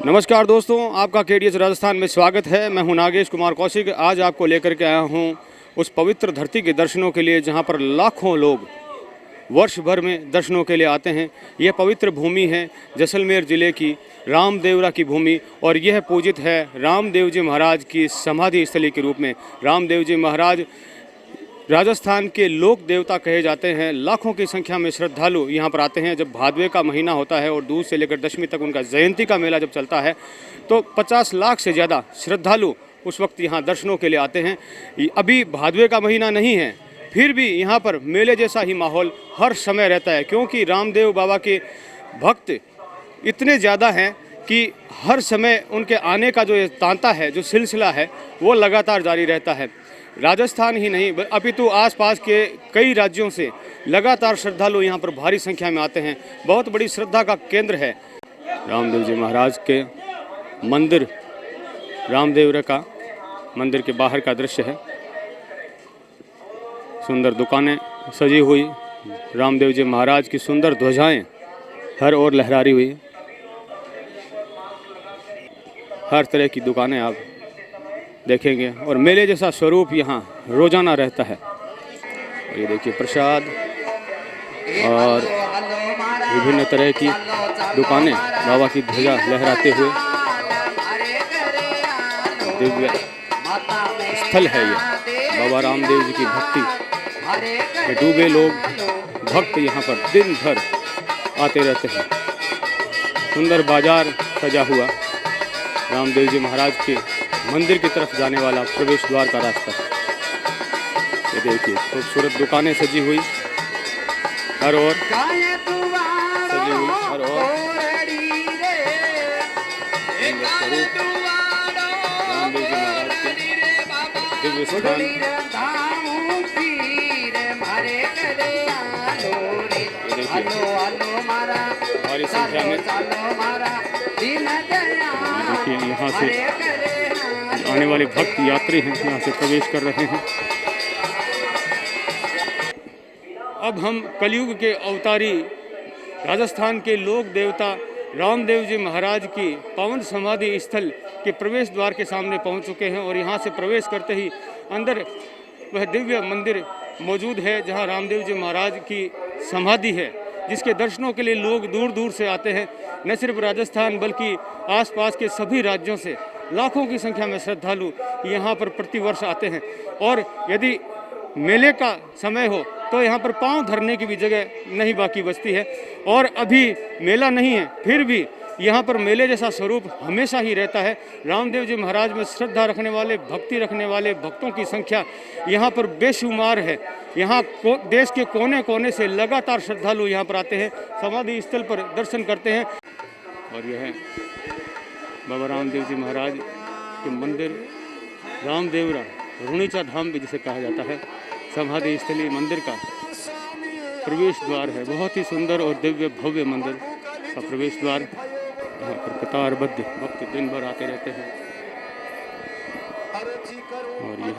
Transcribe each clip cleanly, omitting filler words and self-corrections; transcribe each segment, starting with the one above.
नमस्कार दोस्तों, आपका केडीएस राजस्थान में स्वागत है। मैं हूं नागेश कुमार कौशिक। आज आपको लेकर के आया हूं उस पवित्र धरती के दर्शनों के लिए जहां पर लाखों लोग वर्ष भर में दर्शनों के लिए आते हैं। यह पवित्र भूमि है जैसलमेर ज़िले की रामदेवरा की भूमि और यह पूजित है रामदेव जी महाराज की समाधि स्थली के रूप में। रामदेव जी महाराज राजस्थान के लोक देवता कहे जाते हैं। लाखों की संख्या में श्रद्धालु यहाँ पर आते हैं। जब भादवे का महीना होता है और दूध से लेकर दशमी तक उनका जयंती का मेला जब चलता है तो 50 लाख से ज़्यादा श्रद्धालु उस वक्त यहाँ दर्शनों के लिए आते हैं। अभी भादवे का महीना नहीं है, फिर भी यहाँ पर मेले जैसा ही माहौल हर समय रहता है, क्योंकि रामदेव बाबा के भक्त इतने ज़्यादा हैं कि हर समय उनके आने का जो तांता है, जो सिलसिला है, वो लगातार जारी रहता है। राजस्थान ही नहीं अपितु आसपास के कई राज्यों से लगातार श्रद्धालु यहाँ पर भारी संख्या में आते हैं। बहुत बड़ी श्रद्धा का केंद्र है। रामदेव जी महाराज के मंदिर, रामदेवरा का मंदिर के बाहर का दृश्य है। सुंदर दुकानें सजी हुई, रामदेव जी महाराज की सुंदर ध्वजाएं हर ओर लहरारी हुई। हर तरह की दुकानें आप देखेंगे और मेले जैसा स्वरूप यहाँ रोजाना रहता है। और ये देखिए प्रसाद और विभिन्न तरह की दुकानें, बाबा की ध्वजा लहराते हुए। दिव्य स्थल है ये, बाबा रामदेव जी की भक्ति के डूबे लोग भक्त यहाँ पर दिन भर आते रहते हैं। सुंदर बाजार सजा हुआ, रामदेव जी महाराज के मंदिर की तरफ जाने वाला प्रवेश द्वार का रास्ता। ये देखिए खूबसूरत दुकानें सजी हुई हर ओर, सजी हुई हर ओर। रामदेव जी महाराज के दिव्य स्थान। ये देखिए भारी संख्या में देखिए यहाँ से आने वाले भक्त यात्री हैं, यहाँ से प्रवेश कर रहे हैं। अब हम कलयुग के अवतारी राजस्थान के लोक देवता रामदेव जी महाराज की पावन समाधि स्थल के प्रवेश द्वार के सामने पहुंच चुके हैं और यहाँ से प्रवेश करते ही अंदर वह दिव्य मंदिर मौजूद है जहाँ रामदेव जी महाराज की समाधि है, जिसके दर्शनों के लिए लोग दूर दूर से आते हैं। न सिर्फ राजस्थान बल्कि आसपास के सभी राज्यों से लाखों की संख्या में श्रद्धालु यहाँ पर प्रतिवर्ष आते हैं। और यदि मेले का समय हो तो यहाँ पर पांव धरने की भी जगह नहीं बाकी बचती है। और अभी मेला नहीं है, फिर भी यहाँ पर मेले जैसा स्वरूप हमेशा ही रहता है। रामदेव जी महाराज में श्रद्धा रखने वाले, भक्ति रखने वाले भक्तों की संख्या यहाँ पर बेशुमार है। यहाँ देश के कोने कोने से लगातार श्रद्धालु यहाँ पर आते हैं, समाधि स्थल पर दर्शन करते हैं। और यह बाबा रामदेव जी महाराज के मंदिर रामदेवरा रुणीचा धाम भी जिसे कहा जाता है, समाधि स्थली मंदिर का प्रवेश द्वार है। बहुत ही सुंदर और दिव्य भव्य मंदिर का प्रवेश द्वार। यहाँ पर कतारबद्ध भक्त दिन भर आते रहते हैं। और यह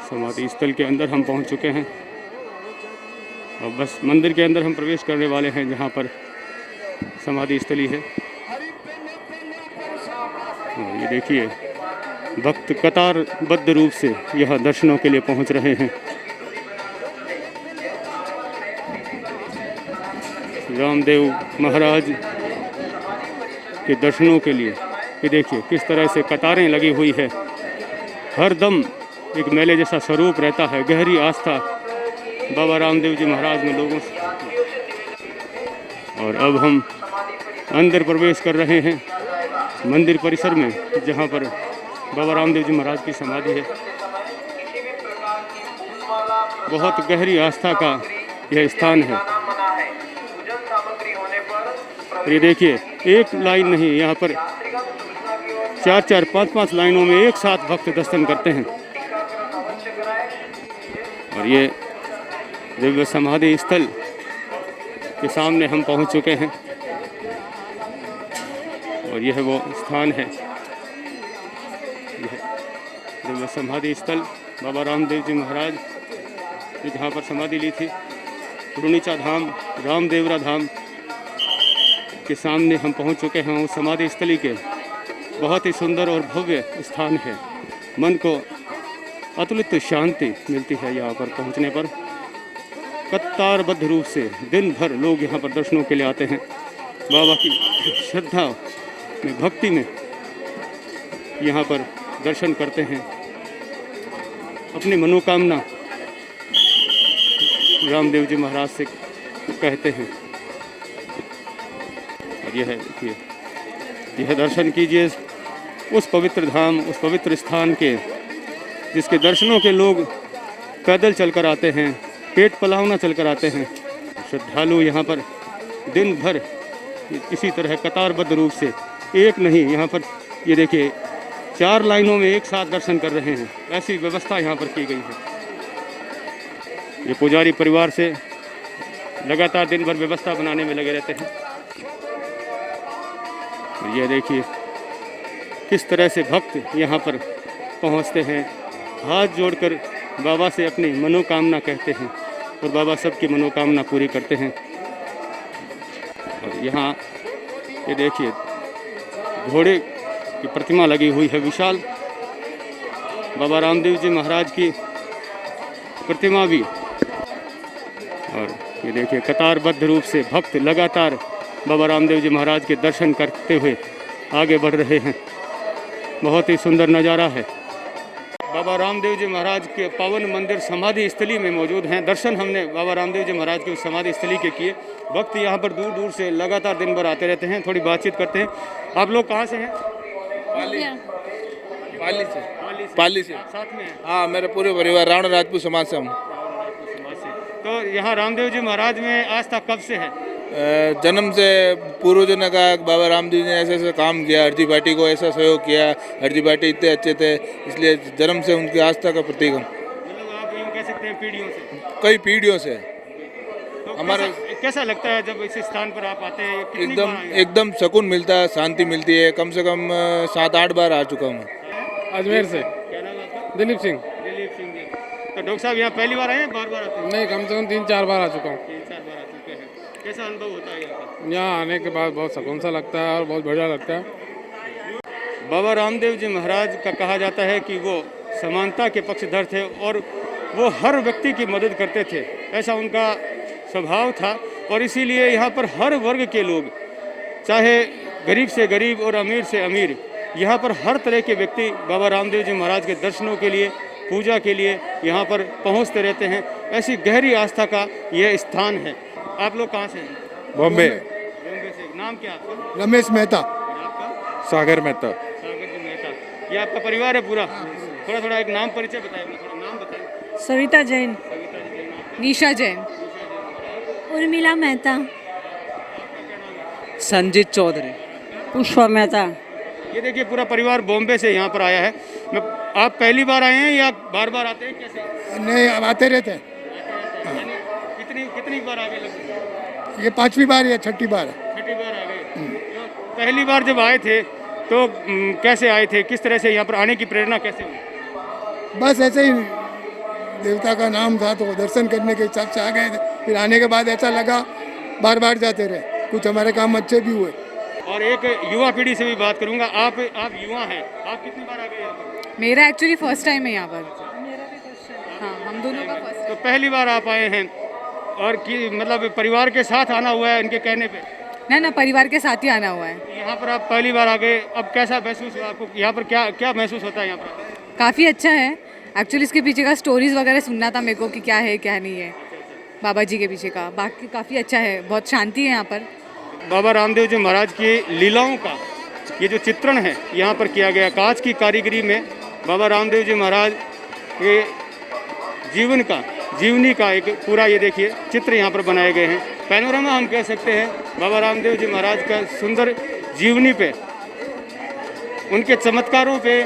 समाधि स्थल के अंदर हम पहुँच चुके हैं और बस मंदिर के अंदर हम प्रवेश करने वाले हैं, जहाँ पर समाधि स्थली है। ये देखिए भक्त कतारबद्ध रूप से यह दर्शनों के लिए पहुंच रहे हैं। रामदेव महाराज के दर्शनों के लिए ये देखिए किस तरह से कतारें लगी हुई है। हर दम एक मेले जैसा स्वरूप रहता है। गहरी आस्था बाबा रामदेव जी महाराज में लोगों से। और अब हम अंदर प्रवेश कर रहे हैं मंदिर परिसर में, जहाँ पर बाबा रामदेव जी महाराज की समाधि है। बहुत गहरी आस्था का यह स्थान है। ये देखिए एक लाइन नहीं, यहाँ पर 4-4, 5-5 लाइनों में एक साथ भक्त दर्शन करते हैं। और ये दिव्य समाधि स्थल के सामने हम पहुँच चुके हैं और यह वो स्थान है, यह दिव्य समाधि स्थल बाबा रामदेव जी महाराज ने जहाँ पर समाधि ली थी। रुणीचा धाम, रामदेवरा धाम, के सामने हम पहुंच चुके हैं। उस समाधि स्थली के बहुत ही सुंदर और भव्य स्थान है। मन को अतुलित शांति मिलती है यहाँ पर पहुँचने पर। कतारबद्ध रूप से दिन भर लोग यहाँ पर दर्शनों के लिए आते हैं। बाबा की श्रद्धा में, भक्ति में यहाँ पर दर्शन करते हैं। अपनी मनोकामना रामदेव जी महाराज से कहते हैं। और यह देखिए, यह दर्शन कीजिए उस पवित्र धाम, उस पवित्र स्थान के, जिसके दर्शनों के लोग पैदल चलकर आते हैं, पेट पलावना चलकर आते हैं। श्रद्धालु यहाँ पर दिन भर इसी तरह कतारबद्ध रूप से, एक नहीं, यहाँ पर ये देखिए 4 लाइनों में एक साथ दर्शन कर रहे हैं। ऐसी व्यवस्था यहाँ पर की गई है। ये पुजारी परिवार से लगातार दिन भर व्यवस्था बनाने में लगे रहते हैं। और ये देखिए किस तरह से भक्त यहाँ पर पहुँचते हैं, हाथ जोड़कर बाबा से अपनी मनोकामना कहते हैं और बाबा सबकी मनोकामना पूरी करते हैं। और यहाँ ये देखिए घोड़े की प्रतिमा लगी हुई है विशाल। बाबा रामदेव जी महाराज की प्रतिमा भी। और ये देखिए कतारबद्ध रूप से भक्त लगातार बाबा रामदेव जी महाराज के दर्शन करते हुए आगे बढ़ रहे हैं। बहुत ही सुंदर नज़ारा है। बाबा रामदेव जी महाराज के पावन मंदिर समाधि स्थली में मौजूद हैं। दर्शन हमने बाबा रामदेव जी महाराज के उस समाधि स्थली के किए। भक्त यहाँ पर दूर दूर से लगातार दिन भर आते रहते हैं। थोड़ी बातचीत करते हैं। आप लोग कहाँ से हैं? पाली से साथ में हैं? हाँ, मेरा पूरे परिवार रावण राजपूत समाज से हम। तो यहाँ रामदेव जी महाराज में आस्था कब से है? जन्म से पूर्वजों ने कहा बाबा रामदेव जी ने ऐसे ऐसे काम किया, हरजी भाटी को ऐसा सहयोग किया, हरजी भाटी इतने अच्छे थे, इसलिए जन्म से उनकी आस्था का प्रतीक हम। मतलब आप यूँ कह सकते हैं पीढ़ियों से? कई पीढ़ियों से। तो हमारा कैसा लगता है जब इस स्थान पर आप आते हैं? कितनी बार आए हैं? एकदम सुकून मिलता है, शांति मिलती है। कम से कम 7-8 बार आ चुका हूँ। अजमेर से। क्या नाम है आपका? दिलीप सिंह। दिलीप सिंह जी। तो डॉक्टर साहब यहाँ पहली बार आए हैं, बार बार आते हैं? नहीं, कम से कम 3-4 बार आ चुका हूँ। 3-4 बार आ चुके हैं। कैसा अनुभव होता है यहाँ का? यहाँ आने के बाद बहुत सुकून सा लगता है और बहुत बढ़िया लगता है। बाबा रामदेव जी महाराज का कहा जाता है कि वो समानता के पक्षधर थे और वो हर व्यक्ति की मदद करते थे। ऐसा उनका स्वभाव था और इसीलिए यहाँ पर हर वर्ग के लोग, चाहे गरीब से गरीब और अमीर से अमीर, यहाँ पर हर तरह के व्यक्ति बाबा रामदेव जी महाराज के दर्शनों के लिए, पूजा के लिए यहाँ पर पहुँचते रहते हैं। ऐसी गहरी आस्था का यह स्थान है। आप लोग कहाँ से हैं? बॉम्बे। बॉम्बे से। नाम क्या आपका? रमेश मेहता। और आपका? सागर मेहता। सागर जी मेहता। ये आपका परिवार है पूरा? थोड़ा थोड़ा एक नाम परिचय बताइए, थोड़ा नाम बताइए। सविता जैन, सविता जी के नाम? निशा जैन, उर्मिला मेहता, संजीत चौधरी, पुष्पा मेहता। ये देखिए पूरा परिवार बॉम्बे से यहाँ पर आया है। आप पहली बार आए हैं या बार बार आते हैं, कैसे? नहीं, अब आते रहते हैं। यानी कितनी कितनी बार आ गए? लगभग ये 5वीं बार या 6ठी बार है। 6ठी बार आ गए। तो पहली बार जब आए थे तो कैसे आए थे, किस तरह से यहाँ पर आने की प्रेरणा कैसे हुई? बस ऐसे ही देवता का नाम था तो दर्शन करने के हिसाब से आ गए थे। फिर आने के बाद ऐसा लगा बार बार जाते रहे। कुछ हमारे काम अच्छे भी हुए। और एक युवा पीढ़ी से भी बात करूँगा। आप युवा हैं, आप कितनी बार आ गए यहाँ पर? मेरा एक्चुअली फर्स्ट टाइम है यहाँ पर। हाँ, हम दोनों का फर्स्ट। तो पहली बार आप आए हैं और कि मतलब परिवार के साथ आना हुआ है इनके कहने पे? ना, परिवार के साथ ही आना हुआ है। यहाँ पर आप पहली बार आ गए, अब कैसा महसूस हुआ आपको? यहाँ पर क्या क्या महसूस होता है यहाँ पर? काफ़ी अच्छा है। एक्चुअली इसके पीछे का स्टोरीज वगैरह सुनना था मेरे को कि क्या है क्या नहीं है बाबा जी के पीछे का। बाकी काफ़ी अच्छा है, बहुत शांति है यहाँ पर। बाबा रामदेव जी महाराज की लीलाओं का ये जो चित्रण है यहाँ पर किया गया, कांच की कारीगरी में बाबा रामदेव जी महाराज के जीवनी का एक पूरा ये देखिए चित्र यहाँ पर बनाए गए हैं। पैनोरामा हम कह सकते हैं बाबा रामदेव जी महाराज का सुंदर जीवनी पे, उनके चमत्कारों पे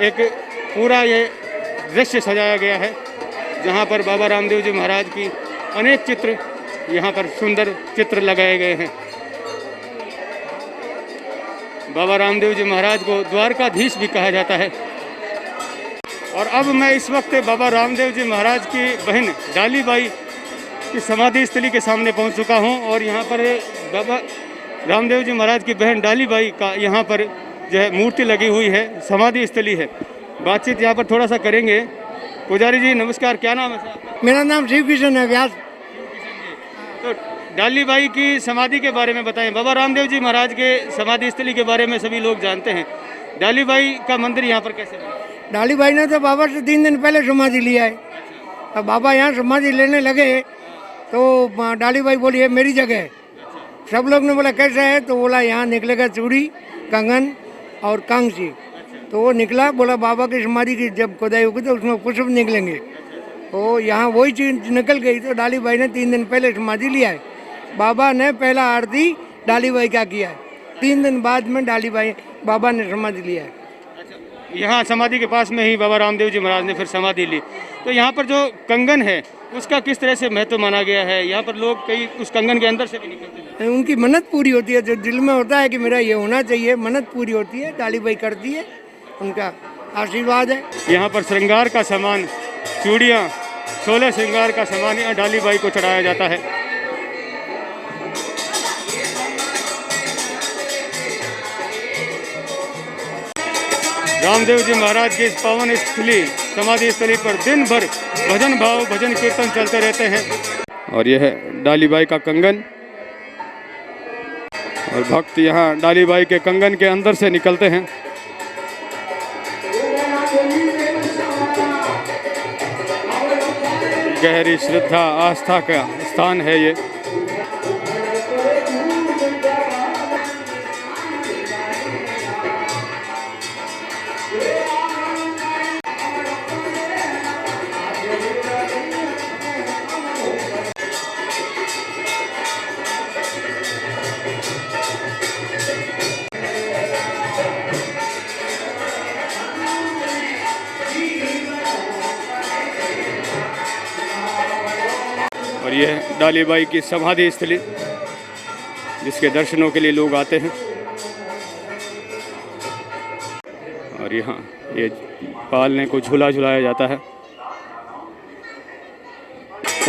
एक पूरा ये दृश्य सजाया गया है, जहाँ पर बाबा रामदेव जी महाराज की अनेक चित्र, यहाँ पर सुंदर चित्र लगाए गए हैं। बाबा रामदेव जी महाराज को द्वारकाधीश भी कहा जाता है। और अब मैं इस वक्त बाबा रामदेव जी महाराज की बहन डाली बाई की समाधि स्थली के सामने पहुंच चुका हूं और यहाँ पर बाबा रामदेव जी महाराज की बहन डाली बाई का यहाँ पर जो है मूर्ति लगी हुई है, समाधि स्थली है। बातचीत यहाँ पर थोड़ा सा करेंगे। पुजारी जी नमस्कार, क्या नाम है सर आपका? मेरा नाम शिव किशन है व्यास। तो डाली बाई की समाधि के बारे में बताएं। बाबा रामदेव जी महाराज के समाधि स्थली के बारे में सभी लोग जानते हैं। डाली बाई का मंदिर यहाँ पर कैसे बना? डाली भाई ने तो बाबा से 3 दिन पहले समाधि लिया है। अब बाबा यहाँ समाधि लेने लगे तो डाली भाई बोली है मेरी जगह है। सब लोग ने बोला कैसा है, तो बोला यहाँ निकलेगा चूड़ी, कंगन और कांगची। तो वो निकला, बोला बाबा की समाधि की जब खुदाई होगी तो उसमें पुष्प निकलेंगे। तो यहाँ वही चीज निकल गई। तो डाली भाई ने 3 दिन पहले समाधि लिया है। बाबा ने पहला आरती डाली भाई का किया है। 3 दिन बाद में डाली भाई बाबा ने समाधि लिया है। यहाँ समाधि के पास में ही बाबा रामदेव जी महाराज ने फिर समाधि ली। तो यहाँ पर जो कंगन है उसका किस तरह से महत्व माना गया है? यहाँ पर लोग कई उस कंगन के अंदर से भी निकलते हैं। उनकी मन्नत पूरी होती है, जो दिल में होता है कि मेरा ये होना चाहिए, मन्नत पूरी होती है। डाली भाई करती है, उनका आशीर्वाद है। यहाँ पर श्रृंगार का सामान, चूड़ियाँ, 16 श्रृंगार का सामान यहाँ डाली बाई को चढ़ाया जाता है। रामदेव जी महाराज की इस पावन स्थली समाधि स्थली पर दिन भर भजन भाव, भजन कीर्तन चलते रहते हैं। और यह है डाली बाई का कंगन, और भक्त यहाँ डाली बाई के कंगन के अंदर से निकलते हैं। गहरी श्रद्धा आस्था का स्थान है ये। और ये डाली बाई की समाधि स्थली, जिसके दर्शनों के लिए लोग आते हैं। और यहाँ ये पालने को झूला झुलाया जाता है।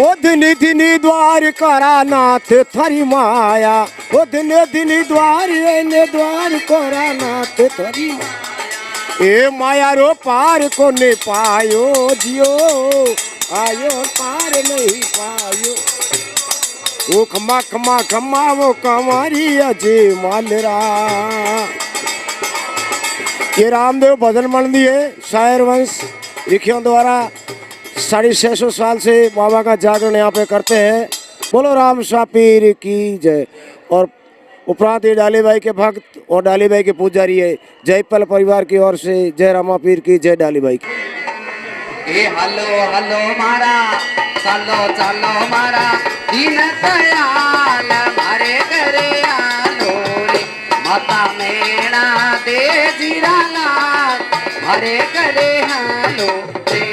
ओ दिनी दिनी द्वार करा नाथ थारी माया, ओ दिने दिनी द्वार ने द्वार करा नाथ थारी माया। ए माया रो पार को ने पायो जियो, आयो पार नहीं पायो। ओ खमा खमा खमा वो कमारी अजे मालरा। ये रामदेव भजन मंडली है, शायर वंश लिखियों द्वारा 650 साल से बाबा का जागरण यहाँ पे करते हैं। बोलो राम पीर की जय। और उपरांत ये डाली बाई के भक्त और डाली बाई के पुजारी है। जयपल परिवार की ओर से जय रामा पीर की जय, डाली बाई की। ए हलो हलो मारा, चालो चालो मारा, दीन दयाल मारे करे आलो रे। माता मेणा दे जीरा लाल मारे करे आलो रे।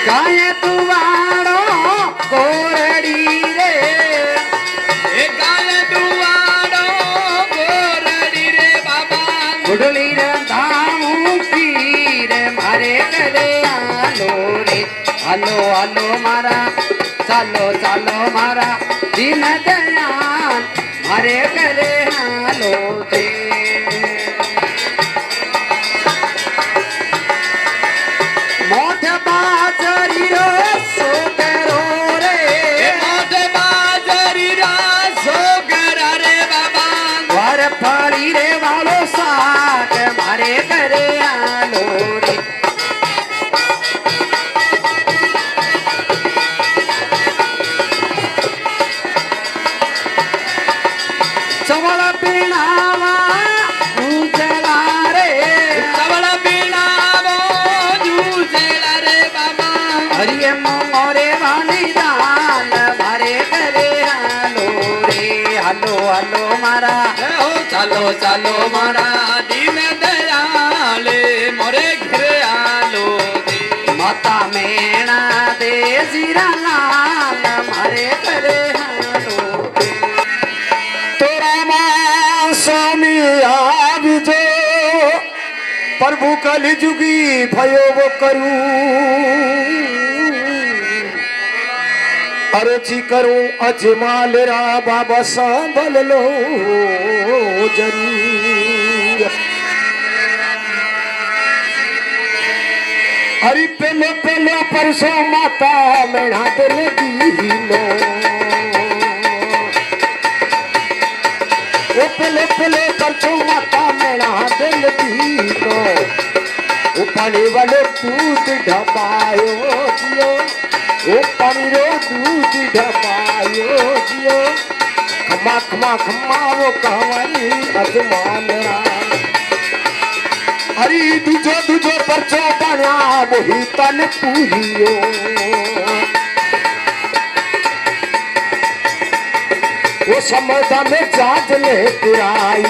गाय दुआरो गोरड़ी रे, ए गाय दुआरो गोरड़ी रे बाबा। गुडली रे दामू पीर मारे करे आलो रे। आलो आलो मारा, चालो चालो मारा, दीन दयाल मारे करे आलो रे। फाड़ी रे वालो साथ मारे करे आलो रे। चवल पीणावा जूझला रे, चवल पीणावो जूझला रे बाबा। हरिये मोरे वाणी दान मारे करे आलो रे। आलो आलो मारा, चालो चालो मारा, दीन दयाल मोरे घिरे आलो रे। माता मेणा दे जीरा लाल मारे करे आलो रे। तोरा माँ प्रभु कलिजुगी भयो वो करूं अर्जी करूं अजमाल रा बाबा सांभल लो जरूर। अरे पहले पहले परसों माता मेरा दिल दीनो ओ पहले पहले परसों माता मेरा दिल दीनो ओ पानी वाले दूध ढबायो जियो ओ पानी रो दूध ढबायो जियो खमा खमा खमा वो कहवानी अजमान हरी दूजो दूजो परचो बना वही तन पूरियो वो समुद्र में जाज ले तिराई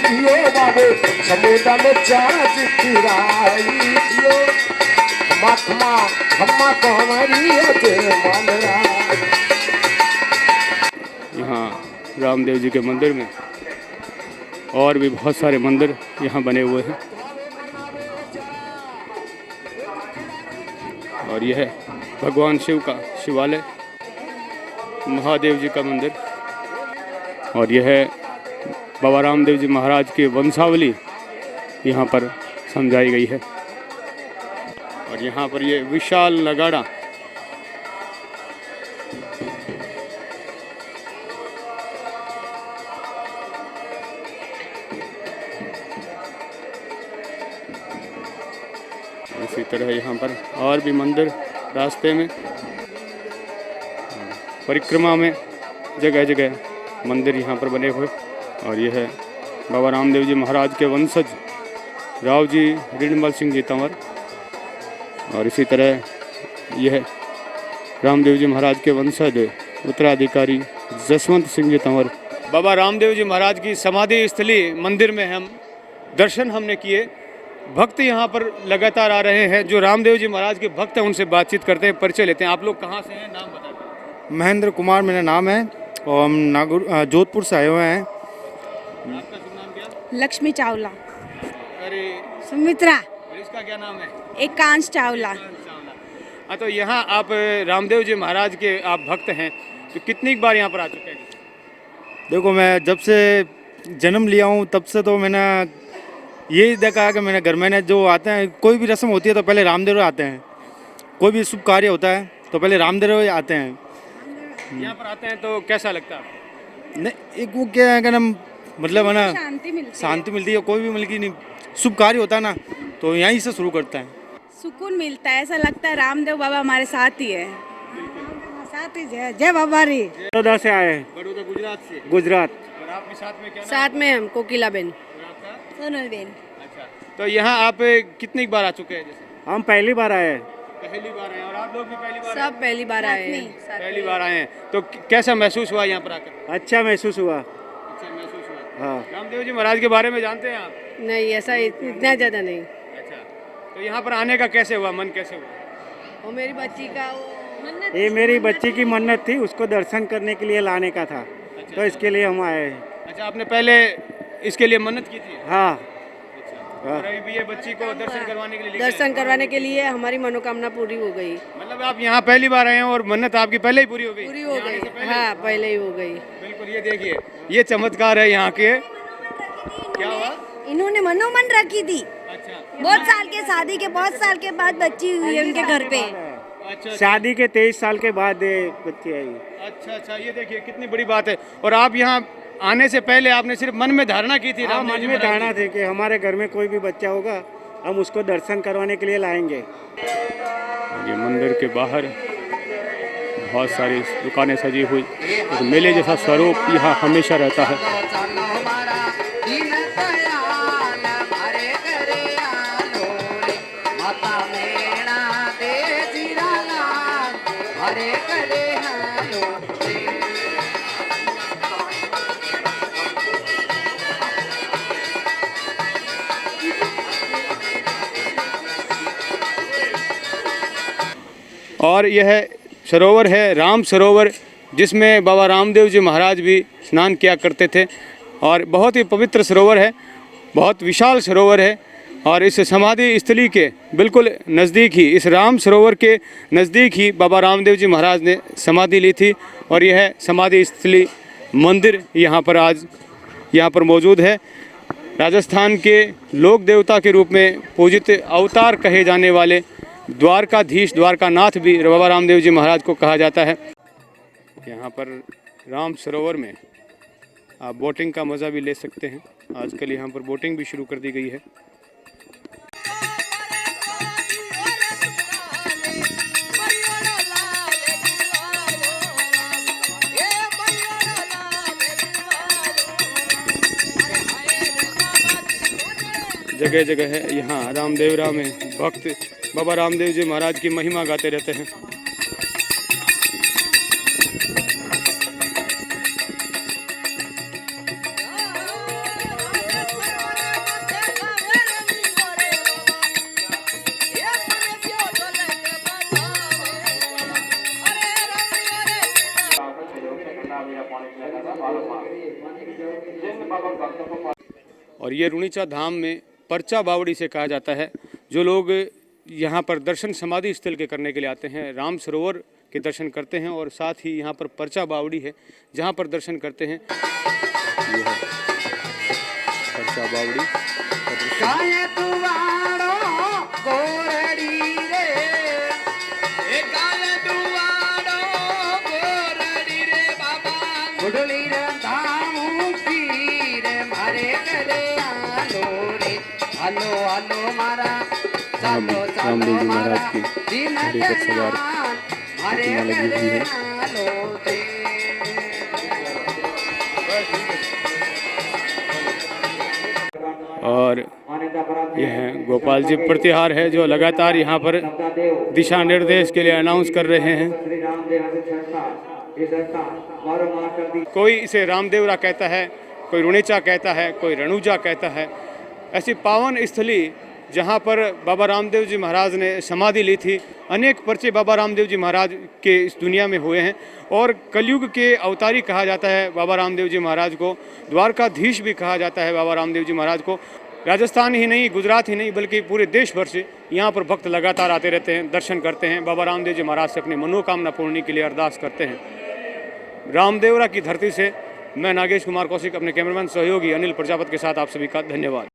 दियो बाबे समुद्र में जाज तिराई दियो मखमा खम्मा को हमारी अजे मानरा। यहाँ रामदेव जी के मंदिर में और भी बहुत सारे मंदिर यहाँ बने हुए हैं और यह है भगवान शिव का शिवालय, महादेव जी का मंदिर और यह है बाबा रामदेव जी महाराज की वंशावली यहाँ पर समझाई गई है और यहाँ पर ये विशाल नगाड़ा इसी तरह यहाँ पर और भी मंदिर रास्ते में परिक्रमा में जगह जगह मंदिर यहाँ पर बने हुए और यह है बाबा रामदेव जी महाराज के वंशज राव जी ऋणमल सिंह जी तंवर और इसी तरह यह रामदेव जी महाराज के वंशज उत्तराधिकारी जसवंत सिंह जी तंवर। बाबा रामदेव जी महाराज की समाधि स्थली मंदिर में हम दर्शन हमने किए। भक्त यहाँ पर लगातार आ रहे हैं जो रामदेव जी महाराज के भक्त हैं, उनसे बातचीत करते हैं, परिचय लेते हैं। आप लोग कहाँ से हैं, नाम बताएं। महेंद्र कुमार मेरा नाम है और हम जोधपुर से आए हुए हैं। आपका शुभ नाम क्या? लक्ष्मी चावला। अरे सुमित्रा। और इसका क्या नाम है? एकांश चावला। हाँ, तो यहाँ आप रामदेव जी महाराज के आप भक्त हैं, तो कितनी बार यहाँ पर आ चुके हैं? देखो, मैं जब से जन्म लिया हूँ तब से तो मैंने यही देखा है कि मैंने घर में जो आते हैं, कोई भी रस्म होती है तो पहले रामदेव आते हैं, कोई भी शुभ कार्य होता है तो पहले रामदेव आते हैं। यहाँ पर आते हैं तो कैसा लगता है? नहीं, एक वो क्या है ना, मतलब है ना, शांति मिलती है। कोई भी मतलब कि नहीं शुभ कार्य होता है ना तो यहीं से शुरू करता है, सुकून मिलता है, ऐसा लगता है रामदेव बाबा हमारे साथ ही है। साथ ही जय बाबा री। बड़ौदा से आए हैं। बड़ौदा गुजरात से। गुजरात। और आपके साथ में क्या नाम? साथ में हम कोकिला बेन। और आपका? सोनल बेन। अच्छा, तो यहाँ आप कितनी बार आ चुके हैं? जैसे हम पहली बार आए हैं। पहली बार आए और आप लोग भी पहली बार? सब पहली बार आए हैं। पहली बार आए हैं, तो कैसा महसूस हुआ यहाँ पर आकर? अच्छा महसूस हुआ। अच्छा महसूस हुआ। हाँ। रामदेव जी महाराज के बारे में जानते हैं आप? नहीं, ऐसा इतना ज़्यादा नहीं। अच्छा, तो यहाँ पर आने का कैसे हुआ, मन कैसे हुआ? वो मेरी बच्ची का ये मेरी बच्ची की मन्नत थी, उसको दर्शन करने के लिए लाने का था। अच्छा, तो इसके लिए हम आए हैं। अच्छा, आपने पहले इसके लिए मन्नत की थी? हाँ। अच्छा, और अभी भी ये बच्ची को दर्शन करवाने के लिए लेके आए? दर्शन करवाने के लिए हमारी मनोकामना पूरी हो गई। मतलब आप यहाँ पहली बार आए हैं और मन्नत आपकी पहले ही पूरी हो गई? पूरी हो गई। हाँ, पहले ही हो गई। बिल्कुल, ये देखिए, ये चमत्कार है यहाँ के। क्या हुआ? इन्होंने मनोमन रखी थी। अच्छा, बहुत साल के शादी के बहुत साल के बाद बच्ची हुई है उनके घर पे। अच्छा, शादी के 23 साल के बाद बच्ची आई। अच्छा अच्छा, ये देखिए कितनी बड़ी बात है। और आप यहाँ आने से पहले आपने सिर्फ मन में धारणा की थी? हाँ, मन में धारणा थी कि हमारे घर में कोई भी बच्चा होगा हम उसको दर्शन करवाने के लिए लाएंगे। ये मंदिर के बाहर बहुत सारी दुकानें सजी हुई, एक मेले जैसा स्वरूप यहाँ हमेशा रहता है। और यह सरोवर है राम सरोवर, जिसमें बाबा रामदेव जी महाराज भी स्नान किया करते थे और बहुत ही पवित्र सरोवर है, बहुत विशाल सरोवर है। और इस समाधि स्थली के बिल्कुल नज़दीक ही, इस राम सरोवर के नज़दीक ही बाबा रामदेव जी महाराज ने समाधि ली थी और यह समाधि स्थली मंदिर यहाँ पर मौजूद है। राजस्थान के लोक देवता के रूप में पूजित अवतार कहे जाने वाले द्वारकाधीश, द्वारकानाथ भी बाबा रामदेव जी महाराज को कहा जाता है। यहाँ पर राम सरोवर में आप बोटिंग का मज़ा भी ले सकते हैं। आजकल यहाँ पर बोटिंग भी शुरू कर दी गई है। जगह जगह है यहाँ रामदेवरा में भक्त बाबा रामदेव जी महाराज की महिमा गाते रहते हैं। और ये रुणीचा धाम में पर्चा बावड़ी से कहा जाता है। जो लोग यहाँ पर दर्शन समाधि स्थल के करने के लिए आते हैं, राम सरोवर के दर्शन करते हैं और साथ ही यहाँ पर पर्चा बावड़ी है जहाँ पर दर्शन करते हैं। ये है पर्चा बावड़ी। रामदेव जी महाराज की घोड़े पर सवार प्रतिमा लगी हुई है। और यह गोपाल जी प्रतिहार है जो लगातार यहाँ पर दिशा निर्देश के लिए अनाउंस कर रहे हैं। कोई इसे रामदेवरा कहता है, कोई रुणीचा कहता है, कोई रणुजा कहता है। ऐसी पावन स्थली जहाँ पर बाबा रामदेव जी महाराज ने समाधि ली थी। अनेक पर्चे बाबा रामदेव जी महाराज के इस दुनिया में हुए हैं और कलयुग के अवतारी कहा जाता है बाबा रामदेव जी महाराज को। द्वारकाधीश भी कहा जाता है बाबा रामदेव जी महाराज को। राजस्थान ही नहीं, गुजरात ही नहीं, बल्कि पूरे देश भर से यहाँ पर भक्त लगातार आते रहते हैं, दर्शन करते हैं, बाबा रामदेव जी महाराज से अपनी मनोकामना पूर्ति के लिए अरदास करते हैं। रामदेवरा की धरती से मैं नागेश कुमार कौशिक अपने कैमरामैन सहयोगी अनिल प्रजापति के साथ आप सभी का धन्यवाद।